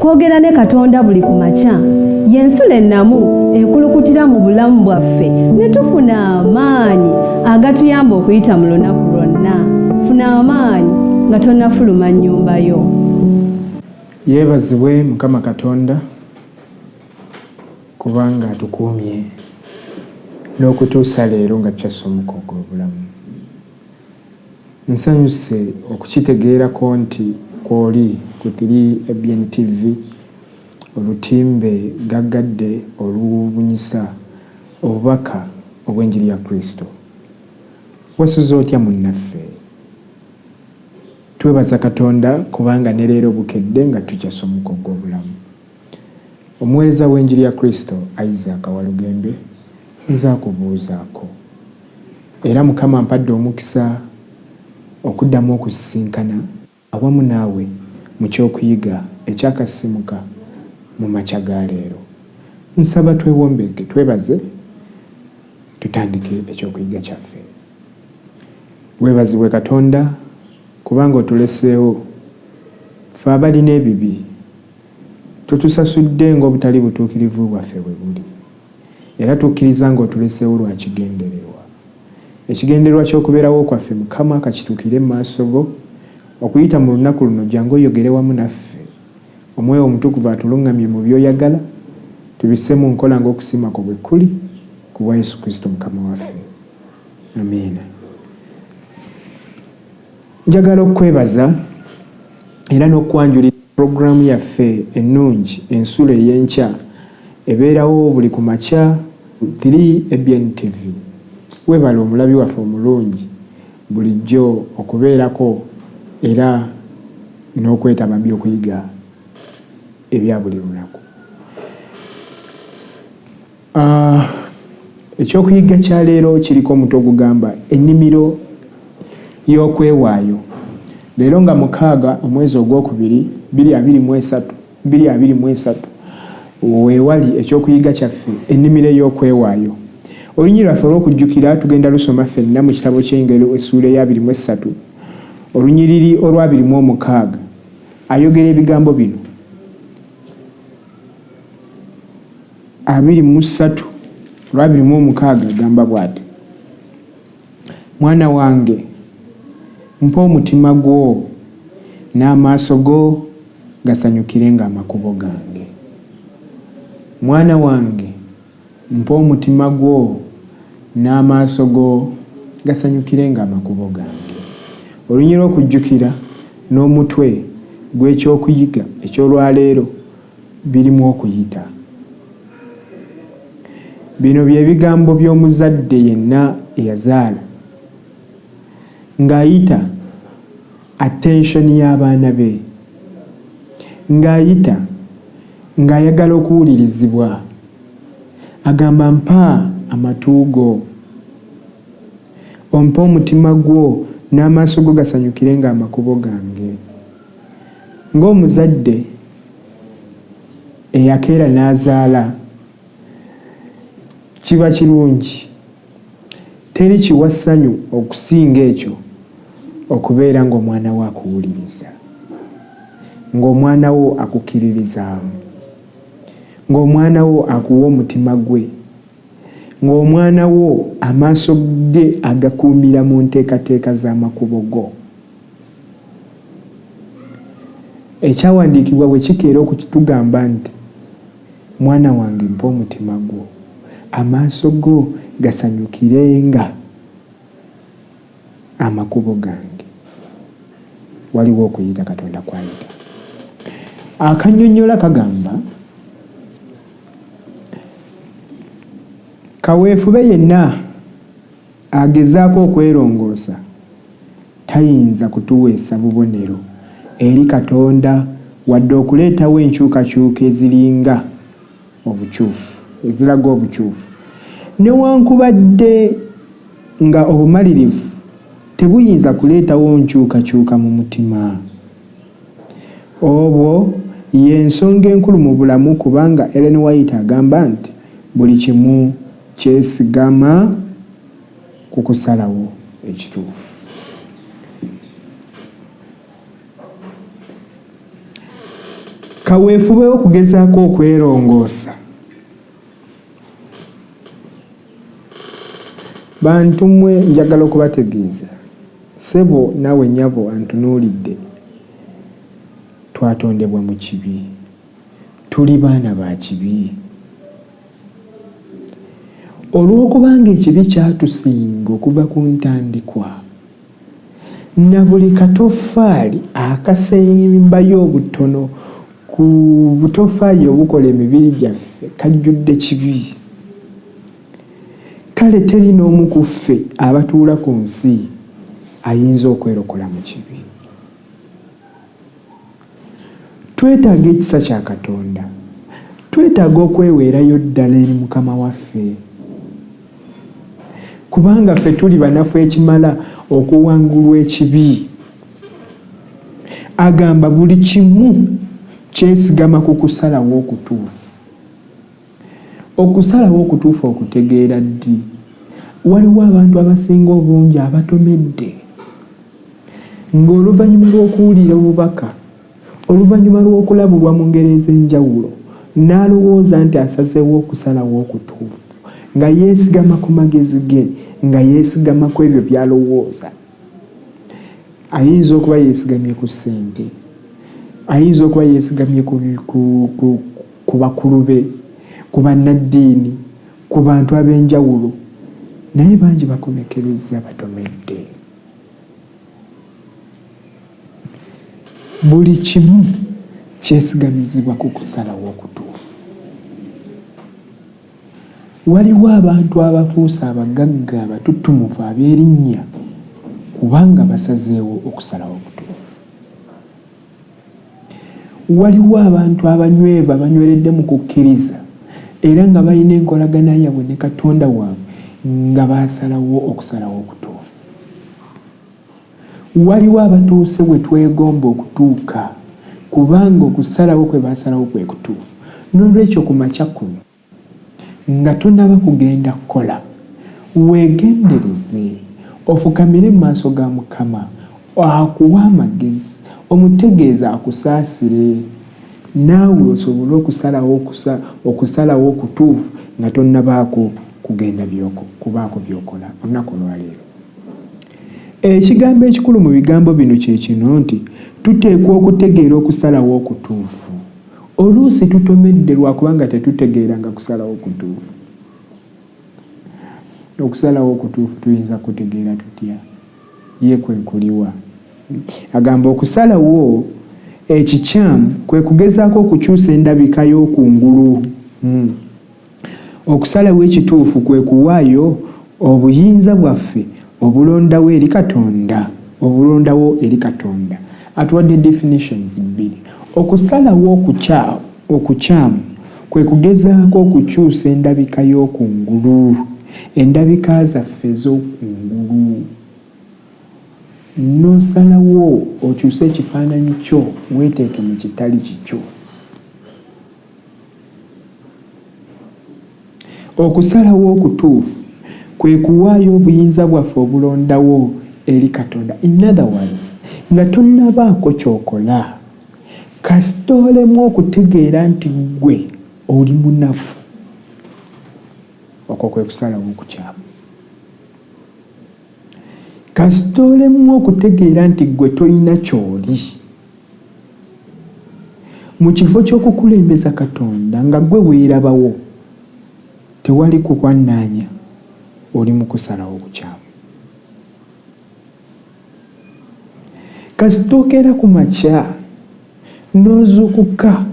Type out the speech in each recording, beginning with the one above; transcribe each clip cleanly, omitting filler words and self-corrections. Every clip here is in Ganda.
kwogera ne Katonda buli ku makya y'ensulo ennamu ekulukutira mu bulamu bwaffe ne tufuna amaanyi agatuyamba okuyita mu lunaku lwonna. Funa amaanyi nga tonnafuluma nnyumba yo. Yeebazibwe Mukama Katonda kubanga atukuumye n'okutuusa leero nga tukyasoma ogw'obulamu. Nsanyuse okukitegeerako nti kw'oli ku 3ABN TV olutimbe gaggadde olubunyisa obubaka obw'enjiri ya Kristo. Wasuza otya munnaffe? Twebaza Katonda kubanga ne leero bukedde nga tukyasoma ogw'obulamu. Omuweereza w'enjiri ya Kristo Isaac Walugembe nza kubuuzaako. Era Mukama ampadde omukisa okuddamu okusisinkana awamu naawe mu ky'okuyiga ekyakasimuka mu makya ga leero. Nsaba twewombeke, twebaze, tutandike ekyokuyiga kyaffe. Weebazibwe Katonda kubanga otuleseewo ffe abalina ebibi, tutusasudde ng'obutali butuukirivu bwaffe bwe buli, era tukkiriza ng'otuleseewo lwa kigendererwa. Ekigendererwa ky'okubeerawo kwaffe Mukama kakituukire mu maaso go, okuyita mu lunaku luno jangu oyogere wamu naffe. Omwoyo Omutukuvu atuluŋŋamye mu by'oyagala, tubisse mu nkola ng'okusiima kwo bwe kuli, ku bwa Yesu Kristo Mukama waffe. Amiina. Njagala okwebaza era n'okwanjulira puroguraamu yaffe ennungi Ensulo ey'enkya ebeerawo buli ku makya 3ABN TV. Weebala omulabi waffe omulungi bulijjo okubeerako era n'okwetaba by'okuyiga ebya buli lunaku. Ekyokuyiga kya leero kiriko omutwe ogugamba Ennimiro y'okwewaayo. Leero nga 6 omwezi ogwokubiri 2023 weewali ekyokuyiga kyaffe Ennimiro y'okwewaayo. Olunyi lwaffe olw'okujjukira tugenda lusoma ffenna mu kitabo ky'Engero essuula ya 23 olunyiriri olwa 26 ayogera ebigambo bino. 23 olwa 26 agamba bw'ati: mwana wange, mpa omutima gwo n'amaaso go gasanyukirenga amakubo gange. Mwana wange, mpa omutima gwo n'amaaso go gasanyukirenga amakubo gange. Olunyiri okujjukira n'omutwe gw'ekyokuyiga eky'olwaleero birimu okuyita. Bino bye bigambo by'omuzadde yenna eyazaala ng'ayita attention y'abaana be, ng'ayita ng'ayagala okuwulirizibwa. Agamba mpa amatu go, ompa omutima gwo n'amaaso go gasanyukirenga amakubo gange. Ng'omuzadde eyakeera n'azaala, kiba kirungi, teri kiwa ssanyu okusinga ekyo okubeera ng'omwana wo akuwuliriza, ng'omwana wo akukkiririzaamu, ng'omwana wo akuwa omutima gwe, ng'omwana wo amaaso ge agakuumira mu nteekateeka z'amakubo go. Ekyawandiikibwa bwe kikeera okutugamba nti mwana wange mpa omutima gwo, amaaso go gasanyukirenga amakubo gange. Waliwo okuyita Katonda kwayita. Akannyonnyola kagamba kaweefube yenna agezaako okwerongoosa tayinza kutuweesa bubonero eri Katonda wadde okuleetawo enkyukakyuka eziringa obukyufu, eziraga obukyufu, newankubadde nga obumalirivu tebuyinza kuleetawo nkyukakyuka mu mutima. Obwo y'ensonga enkulu mu bulamu, kubanga Ellen White agamba nti buli kimu kyesigama ku kusalawo ekituufu. kaweefubewo okugezaako okwerongoosa. Bantu mmwe njagala okubategeeza, ssebo naawe nnyabo antunuulidde, twatondebwa mu kibi, tuli baana ba kibi. Olw'okubanga ekibi kyatusinga okuva ku ntandikwa, na buli katoffaali akasembayo obutono ku butoffaali obukola emibiri gyaffe kajjudde kibi. Kale teri n'omu ku ffe abatuula ku nsi ayinza okwerokola mu kibi. Twetaaga ekisa kya Katonda, twetaaga okweweerayo ddala eri Mukama waffe, kubanga ffe tuli banafu ekimala okuwangulwa ekibi. Agamba buli kimu kyesigama ku kusalawo okutuufu. Okusalawo okutuufu okutegeera ddi? Waliwo abantu abasinga obungi abatomedde ng'oluvannyuma lw'okuwulira obubaka, oluvannyuma lw'okulabulwa mu ngeri ez'enjawulo, n'alowooza nti asazeewo okusalawo okutuufu, nga yeesigama ku magezi ge, nga yeesigama ku ebyo by'alowooza. Ayinza okuba yeesigamye ku ssente, ayinza okuba yeesigamye ku bakulu be, ku bannaddiini, ku bantu ab'enjawulo, naye bangi bakomekereza batomedde. Buli kimu kyesigamizibwa ku kusalawo okutuufu. Waliwo abantu abafuuse abagagga abatuttumufu ab'erinnya kubanga basazeewo okusalawo okutuufu. Waliwo abantu abanywevu abanyweredde mu kukkiriza era nga balina enkolagana yaabwe ne Katonda waabwe nga basalawo okusalawo okutuufu. Waliwo abatuuse we twegomba okutuuka kubanga okusalawo kwe basalawo kwe kutuufu. N'olwekyo ku makya kuno nga tonnaba kugenda kukola, weegendereze, ofukamire mu maaso ga Mukama, akuwa amagezi, omutegeeza akusaasire, naawe osobole okusalawo okutuufu nga tonnabaako kugenda kubaako by'okola olunaku olwaleero. Ekigambo ekikulu mu bigambo bino kye kino nti tuteekwa okutegeera okusalawo okutuufu. Oluusi tutomedde lwakubanga tetutegeera nga kusalawo okutuufu. Okusalawo okutuufu tuyinza kutegeera tutya? Ye kwe kuliwa. Agamba okusalawo ekikyamu kwe kugezaako okukyusa endabika y'okungulu. Okusalawo ekituufu kwe kuwaayo obuyinza bwaffe obulondawo eri Katonda, obulondawo eri Katonda. Atuwadde definitions bbiri. Okusalawo okukyamu kwe kugezaako okukyusa endabika y'okungulu, endabika zaffe ez'okungulu. N'osalawo okyuse ekifaananyi kyo weeteeke mu kitali kikyo. Okusalawo okutuufu kwe kuwaayo obuyinza bwaffe obulondawo eri Katonda. In other words, nga tonnabaako ky'okola kasita olemu okutegeera nti ggwe oli munafu, okwo kwe kusalawo okukyamu. Kasita olemu okutegeera nti ggwe tolina ky'oli, mu kifo ky'okukulembeza Katonda nga ggwe weerabawo, tewali kukwannaanya, oli mu kusalawo okukyamu. Kasita okeera ku makya n'ozuukuka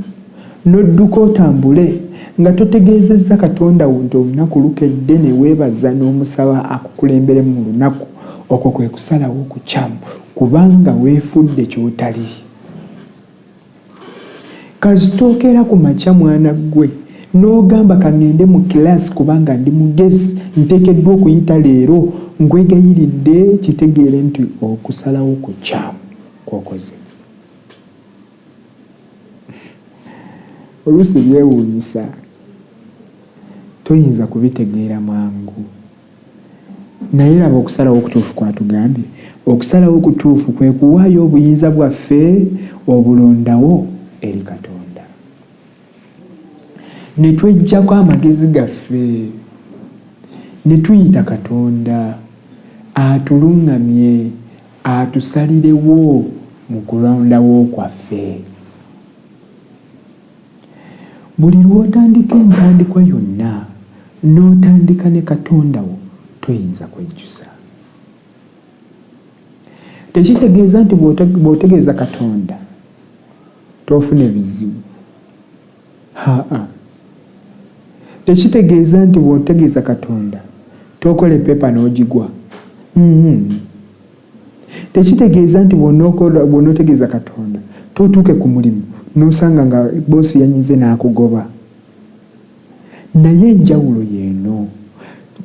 n'odduka otambule nga totegeezezza Katonda wo nti olunaku lukedde, ne weebaza n'omusaba akukulembere mu lunaku, okwo kwe kusalawo okukyamu kubanga weefudde ky'otali. Kasita okeera ku makya mwana ggwe n'ogamba kangende mu kilaasi kubanga ndi mugezi, nteekeddwa okuyita leero, nkwegayiridde kitegeere nti okusalawo okukyamu kw'okoze. Oluusi byewuunyisa, toyinza kubitegeera mangu. Naye laba okusalawo okutuufu kwatugambye. Okusalawo okutuufu kwe kuwaayo obuyinza bwaffe obulondawo eri Katonda. ne twejjako amagezi gaffe ne tuyita Katonda atuluŋŋamye atusalirewo mu kulondawo kwaffe. Buli lw'otandika entandikwa yonna n'otandika ne Katondawo toyinza kwejjusa. Tekitegeeza nti bw'otegeeza Katonda toofuna ebizibu. Tekitegeeza nti bw'otegeeza Katonda tookola epepa n'ogigwa. Tekitegeeza nti bw'onootegeeza Katonda tootuuke ku mulimu n'osanga nga boosi yanyize n'akugoba. Naye enjawulo y'eno.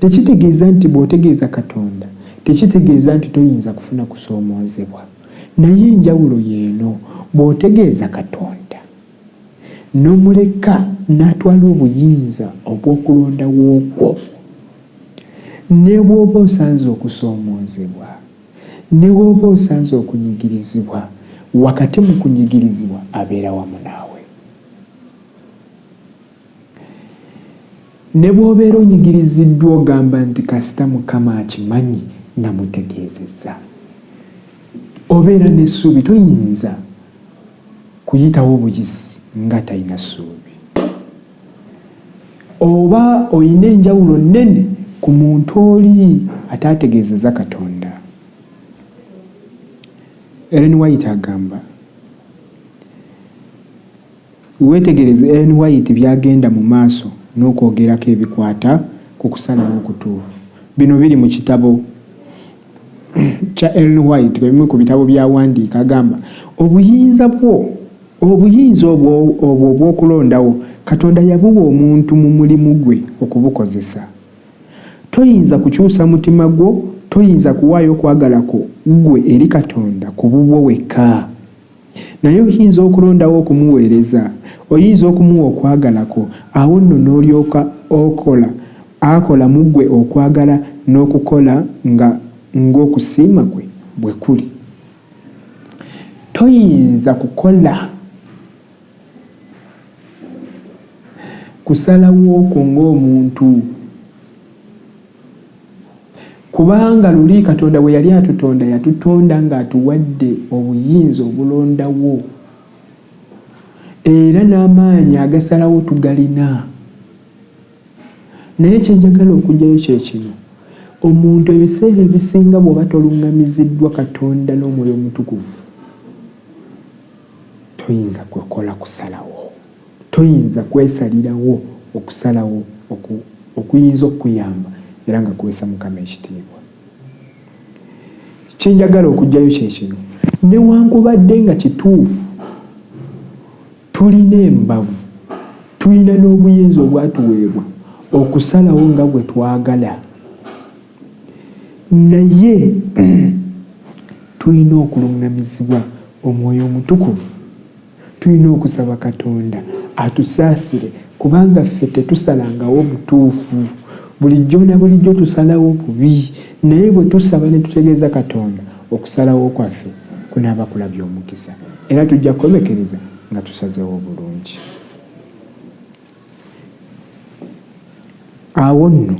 Tekitegeeza nti bw'otegeeza Katonda tekitegeeza nti toyinza kufuna kusoomoozebwa. Naye enjawulo y'eno. Bw'otegeeza Katonda n'omuleka n'atwala obuyinza obw'okulondawo okwo, ne bw'oba osanze okusoomoozebwa, ne bw'oba osanze okunyigirizibwa, wakati mu kunyigirizibwa abeera wamu naawe. Ne bw'obeera onyigiriziddwa ogamba nti kasita Mukama akimanyi namutegeezezza, obeera n'essuubi, toyinza kuyitawo obuyisi nga talina ssuubi. Oba olina enjawulo nnene ku muntu oli ataategeezezza Katonda. Ellen White agamba, weetegereze Ellen White byagenda mu maaso n'okwogerako ebikwata ku kusalawo okutuufu. Bino biri mu kitabo kya Ellen White, bimu ku bitabo byawandiika. Agamba obuyinza obwo obw'okulondawo Katonda yabuwa omuntu mu mulimu gwe okubukozesa. Toyinza kukyusa mutima gwo, toyinza kuwaayo okwagalako gwe eri Katonda ku bubwo wekka. Naye oyinza okulondawo okumuweereza, oyinza okumuwa okwagalako, awo nno n'olyoka akola mu ggwe okwagala n'okukola ng'okusiima kwe bwe kuli. Toyinza kukola kusalawo okwo ng'omuntu, kubanga luli Katonda bwe yali atutonda yatutonda ng'atuwadde obuyinza obulondawo, era n'amaanyi agasalawo tugalina. Naye kyenjagala okugyayo kye kino, omuntu ebiseera ebisinga bw'oba toluŋŋamiziddwa Katonda n'Omwoyo Omutukuvu, toyinza kukola kusalawo, toyinza kwesalirawo okusalawo okuyinza okuyamba era nga kuweesa Mukama ekitiibwa. Kyenjagala okugyayo kye kino, newankubadde nga kituufu tulina embavu, tulina n'obuyinza obwatuweebwa okusalawo nga bwe twagala, naye tulina okuluŋŋamizibwa Omwoyo Omutukuvu, tulina okusaba Katonda atusaasire, kubanga ffe tetusalangawo butuufu. Bulijjo na bulijjo tusalawo bubi, naye bwe tusaba ne tutegeeza Katonda, okusalawo kwaffe kunaaba kulabya omukisa, era tujja kwebekereza nga tusazeewo bulungi. Awo nno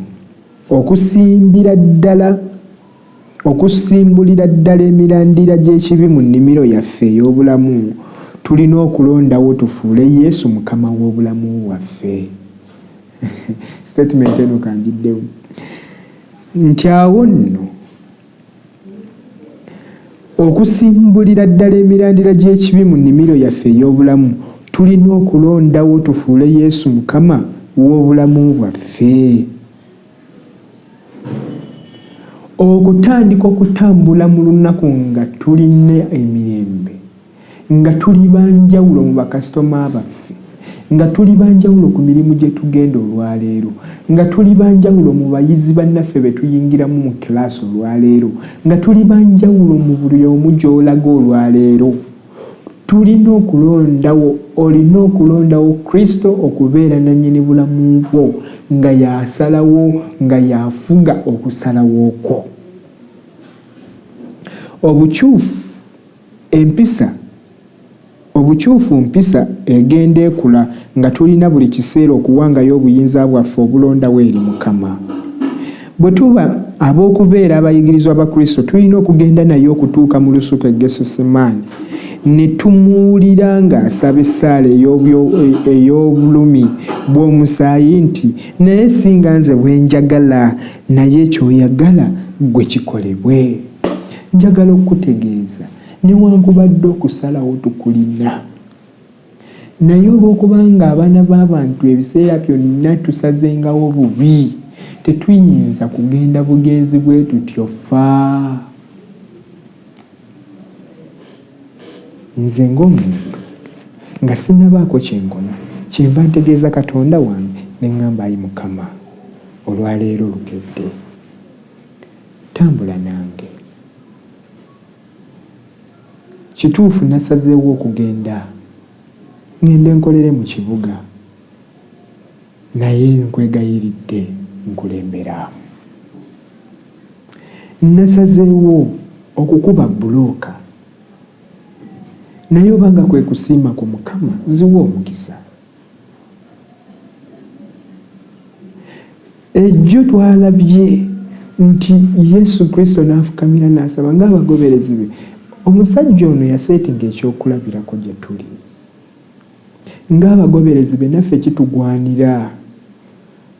okusimbulira ddala emirandira gy'ekibi mu nnimiro yaffe ey'obulamu, tulina okulondawo tufuule Yesu Mukama w'obulamu bwaffe. Statement eno kanjiddewo nti awo nno okusimbulira ddala emirandira gy'ekibi mu nnimiro yaffe ey'obulamu, tulina okulondawo tufuule Yesu Mukama w'obulamu bwaffe. Okutandika okutambula mu lunaku nga tulina emirembe, nga tuli banjawulo mu bakasitoma baffe, nga tuli banjawulo ku mirimu gye tugenda olwaleero, nga tuli banjawulo mu bayizi bannaffe be tuyingiramu mu kilaasi olwaleero, nga tuli banjawulo mu buli omu gy'olaga olwaleero. Tulina okulondawo, olina okulondawo Kristo okubeera nannyini bulamu bwo, nga yasalawo, nga yafuga okusalawo kwo. Obukyufu, empisa, obukyufu mpisa egenda ekula nga tulina buli kiseera okuwangayo obuyinza bwaffe obulondawo eri Mukama. Bwe tuba ab'okubeera abayigirizwa ba Kristo tulina okugenda naye okutuuka mu lusuku e Getsemane ne tumuwulira ng'asaba essaala ey'obulumi bw'omusaayi nti naye singa nze bwe njagala naye ekyoyagala gwe kikolebwe. Njagala okutegeeza newankubadde okusalawo tukulina naye olw'okubanga abaana b'abantu ebiseera byonna tusazengawo bubi tetuyinza kugenda bugenzi bwe tutyo ffa. Nze ng'omuntu nga sinnabaako kyenkola kyenva ntegeeza Katonda wange ne ŋŋamba ayi Mukama olwaleero lukedde tambula nange. Kituufu nasazeewo okugenda ngende nkolere mu kibuga naye nkwegayiridde nkulembera. Nasazeewo okukuba bulooka naye obanga kwe kusiima ku Mukama ziwa omukisa. Ejjo twalabye nti Yesu Kristo n'afukamira n'asaba ng'abagoberezi be. Omusajja ono yaseetinga ekyokulabirako gye tuli. Ng'abagoberezi be naffe kitugwanira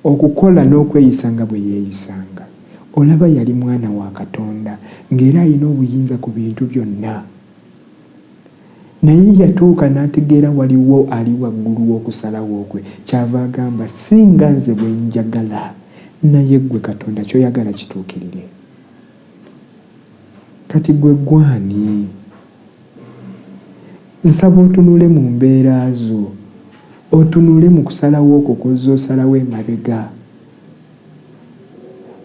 okukola n'okweyisa nga bwe yeeyisanga. Olaba yali mwana wa Katonda ng'era alina obuyinza ku bintu byonna. Naye yatuuka n'ategeera waliwo ali waggulu w'okusalawo kwe. Kyava agamba singa nze bwe njagala naye ggwe Katonda ky'oyagala kituukirire. Kati gwe gwani? Nsaba otunule mu mbeera zo, otunule mu kusalawo okwo kozza osalawo emabega,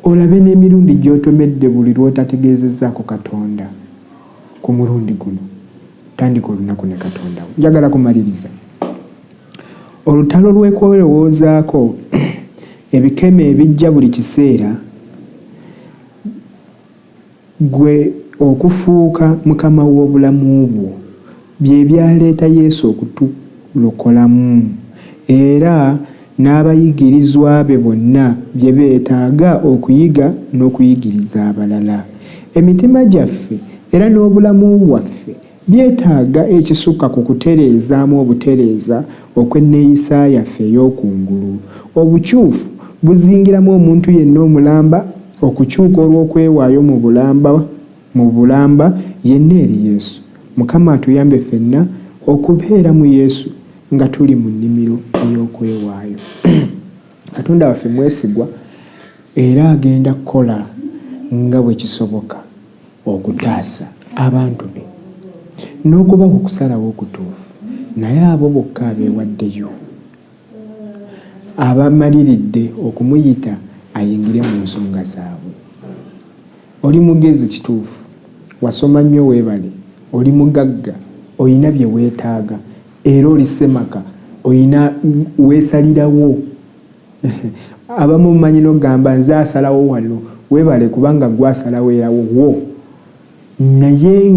olabe n'emirundi gy'otomedde buli lw'otategeezezzaako Katonda. Ku mulundi guno tandika olunaku ne Katonda wo. Njagala kumaliriza olutalo lw'okwelowoozaako ebikeme ebijja buli kiseera gwe okufuuka mukama w'obulamu bwo bye byaleeta Yesu okutulokolamu era n'abayigirizwa be bonna bye beetaaga okuyiga n'okuyigiriza abalala. Emitima gyaffe era n'obulamu bwaffe byetaaga ekisukka ku kutereezaamu obutereeza okw'enneeyisa yaffe ey'okungulu. Obukyufu buzingiramu omuntu yenna omulamba okukyuka olw'okwewaayo mu bulamba yenna eri Yesu. Mukama atuyambe ffenna okubeera mu Yesu nga tuli mu nnimiro ey'okwewaayo. Katonda waffe mwesigwa era agenda kukola nga bwe kisoboka okutaasa abantu be n'okubawa okusalawo okutuufu, naye abo bokka abeewaddeyo abamaliridde okumuyita ayingire mu nsonga zaabwe. Oli mugezi kituufu, wasoma nnyo weebale, oli mugagga, olina bye weetaaga era oli semaka, olina weesalirawo. Abamu mumanyi n'ogamba nze asalawo wano, weebale kubanga gwasalawo erawo wo. Naye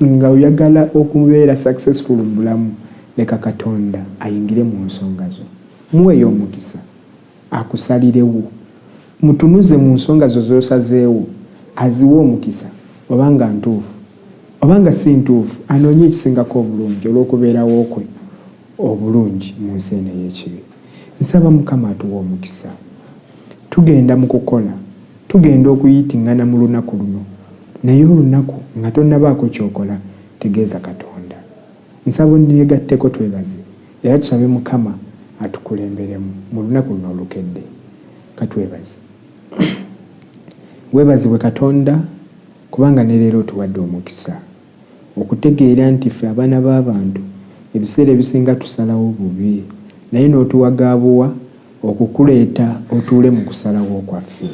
nga oyagala okubeera successful mu bulamu, leka Katonda ayingire mu nsonga zo. Muweeyo omukisa akusalirewo, mutunuze mu nsonga zo z'osazeewo, aziwe omukisa obanga ntuufu obanga si ntuufu, anoonye ekisingako obulungi olw'okubeerawo kwe obulungi mu nsi eno ey'ekibi. Nsaba Mukama atuwa omukisa. Tugenda mu kukola, tugenda okuyitingana mu lunaku luno, naye olunaku nga tonnabaako kyokola tegeeza Katonda. Nsaba onneegatteko twebaze era tusabe Mukama atukulemberemu mu lunaku luno olukedde. Katwebaze. Weebazibwe Katonda kubanga ne leero tuwadde omukisa okutegeera nti ffe abaana b'abantu ebiseera ebisinga tusalawo bubi, naye n'otuwagaabuwa okukuleeta otuule mu kusalawo kwaffe.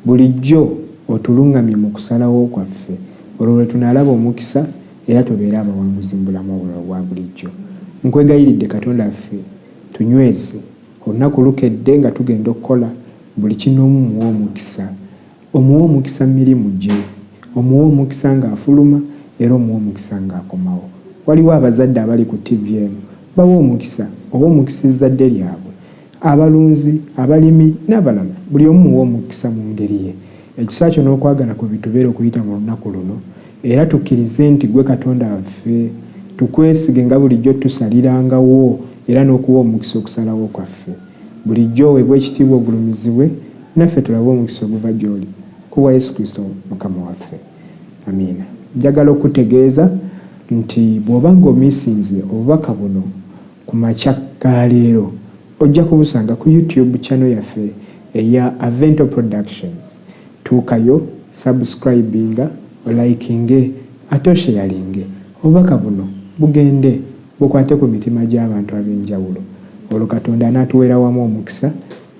Bulijjo otulungamye mu kusalawo kwaffe, olwo lwe tunaalaba omukisa era tubeere abawanguzi mu bulamu obwa bulijjo. Nkwegayiridde Katonda ffe tunyweze olunaku lukedde nga tugenda okukola buli kinoomu muwe omukisa. Omuwe omukisa mu mirimu gye, omuwe omukisa ng'afuluma era omuwe omukisa ng'akomawo. waliwo abazadde abali ku TV eno bawa omukisa oba omukisa ezzadde lyabwe, abalunzi, abalimi n'abalala, buli omu muwa omukisa mu ngeri ye. Ekisa kyo n'okwagala ku bitubeera okuyita mu lunaku luno, era tukkirize nti gwe Katonda waffe tukwesige nga bulijjo tusalirangawo era n'okuwa omukisa okusalawo kwaffe. Bulijjo weebwa ekitiibwa ogulumizibwe, naffe tulabe omukisa oguva gy'oli, kuwa Yesu Kristo Mukama waffe. Amiina. Njagala okutegeeza nti bw'oba ng'omisinze obubaka buno ku makya ga leero, ojja kubusanga ku YouTube channel yaffe eya Avento Productions. Tuukayo, subscribinga, olikinge, ate osharinge. Obubaka buno bugende bukwate ku mitima gy'abantu ab'enjawulo. Olwo Katonda anaatuweera wamu omukisa.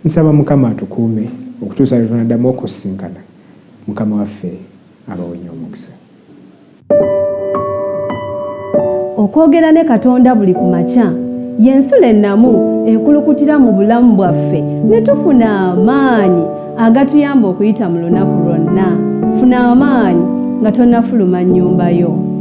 Nsaba Mukama atukuume okutuusa lwe tunaddamu okusinkana. Mukama waffe abawenye omukisa. Okwogera ne Katonda buli ku makya y'ensulo ennamu ekulukutira mu bulamu bwaffe ne tufuna amaanyi agatuyamba okuyita mu lunaku lwonna. Funa amaanyi nga tonnafuluma nnyumba yo.